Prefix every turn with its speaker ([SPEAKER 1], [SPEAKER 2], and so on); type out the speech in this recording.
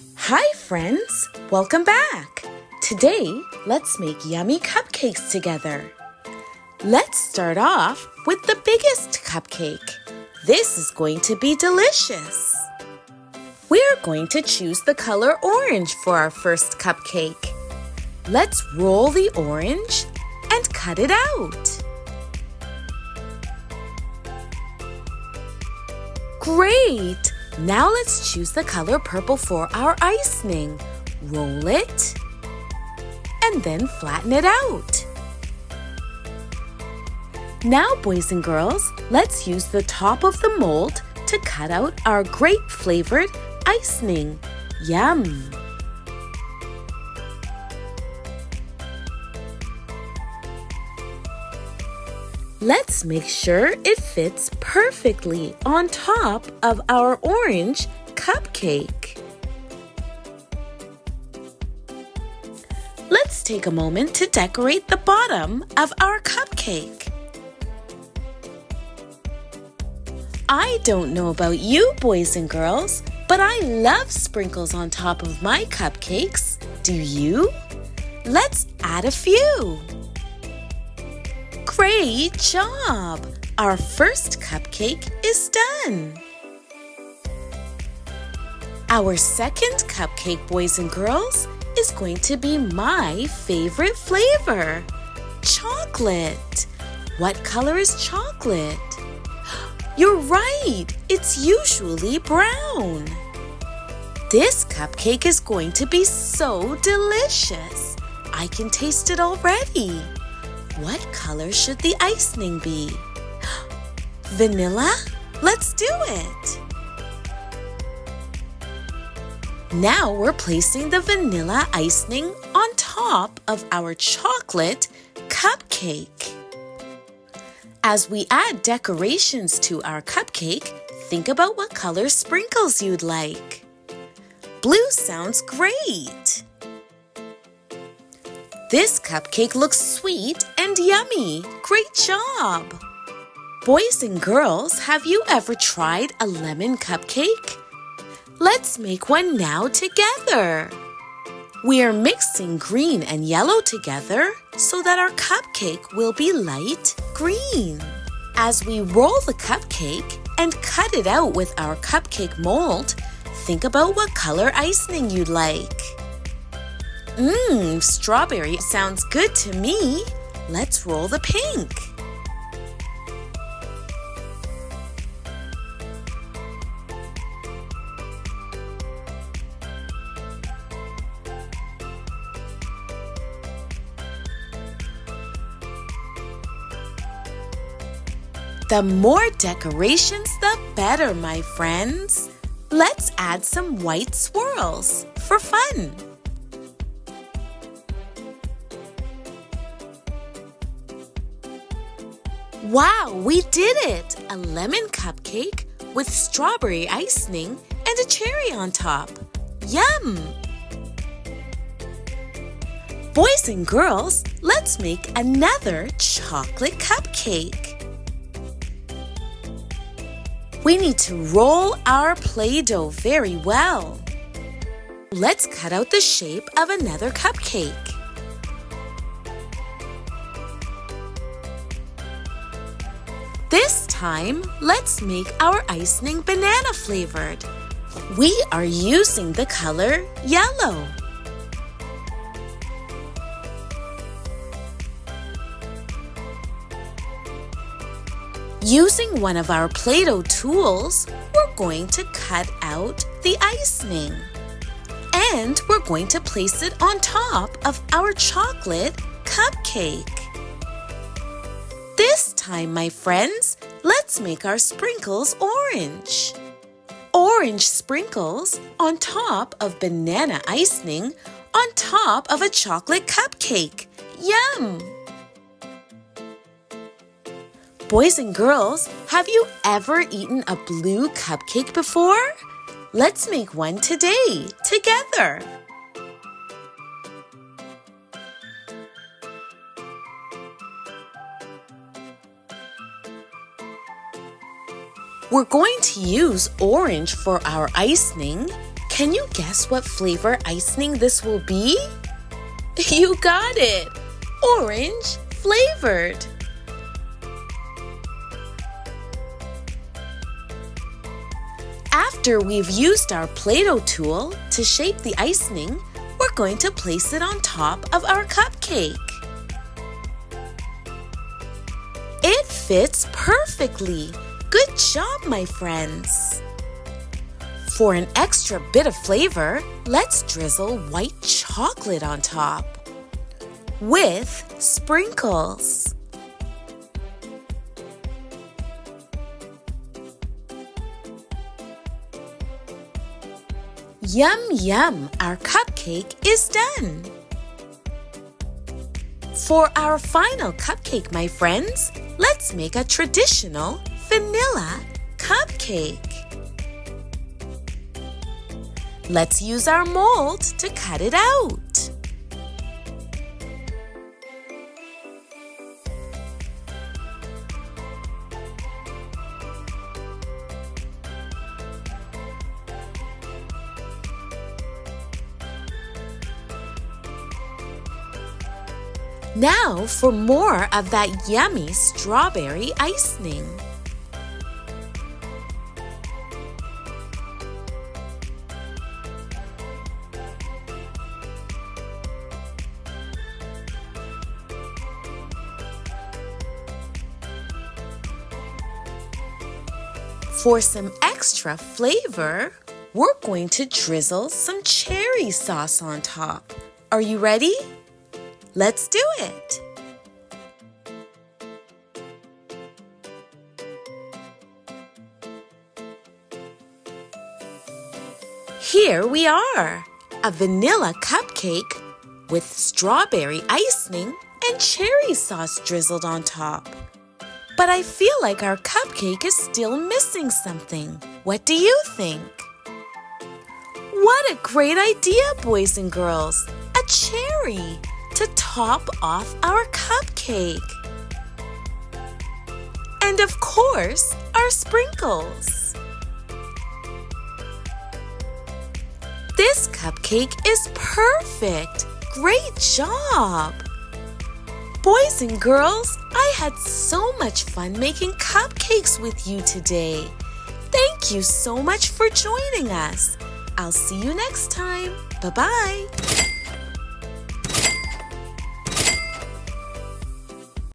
[SPEAKER 1] Hi friends, welcome back. Today, let's make yummy cupcakes together. Let's start off with the biggest cupcake. This is going to be delicious. We're going to choose the color orange for our first cupcake. Let's roll the orange and cut it out. Great! Now let's choose the color purple for our icing. Roll it and then flatten it out. Now, boys and girls, let's use the top of the mold to cut out our grape-flavored icing. Yum! Let's make sure it fits perfectly on top of our orange cupcake. Let's take a moment to decorate the bottom of our cupcake. I don't know about you, boys and girls, but I love sprinkles on top of my cupcakes. Do you? Let's add a few. Great job! Our first cupcake is done. Our second cupcake, boys and girls, is going to be my favorite flavor, chocolate. What color is chocolate? You're right, it's usually brown. This cupcake is going to be so delicious. I can taste it already. What color should the icing be? Vanilla? Let's do it! Now we're placing the vanilla icing on top of our chocolate cupcake. As we add decorations to our cupcake, think about what color sprinkles you'd like. Blue sounds great! This cupcake looks sweet and yummy. Great job! Boys and girls, have you ever tried a lemon cupcake? Let's make one now together. We are mixing green and yellow together so that our cupcake will be light green. As we roll the cupcake and cut it out with our cupcake mold, think about what color icing you'd like. Strawberry sounds good to me. Let's roll the pink. The more decorations, the better, my friends. Let's add some white swirls for fun. Wow, we did it! A lemon cupcake with strawberry icing and a cherry on top. Yum! Boys and girls, let's make another chocolate cupcake. We need to roll our Play-Doh very well. Let's cut out the shape of another cupcake. This time, let's make our icing banana flavored. We are using the color yellow. Using one of our Play-Doh tools, we're going to cut out the icing. And we're going to place it on top of our chocolate cupcake. This time, my friends, let's make our sprinkles orange. Orange sprinkles on top of banana icing on top of a chocolate cupcake. Yum! Boys and girls, have you ever eaten a blue cupcake before? Let's make one today, together. We're going to use orange for our icing. Can you guess what flavor icing this will be? You got it! Orange flavored! After we've used our Play-Doh tool to shape the icing, we're going to place it on top of our cupcake. It fits perfectly! Good job, my friends! For an extra bit of flavor, let's drizzle white chocolate on top with sprinkles. Yum, yum! Our cupcake is done! For our final cupcake, my friends, let's make a traditional vanilla cupcake. Let's use our mold to cut it out. Now for more of that yummy strawberry icing. For some extra flavor, we're going to drizzle some cherry sauce on top. Are you ready? Let's do it! Here we are, a vanilla cupcake with strawberry icing and cherry sauce drizzled on top. But I feel like our cupcake is still missing something. What do you think? What a great idea, boys and girls! A cherry to top off our cupcake. And of course, our sprinkles. This cupcake is perfect! Great job! Boys and girls, I had so much fun making cupcakes with you today. Thank you so much for joining us. I'll see you next time. Bye-bye.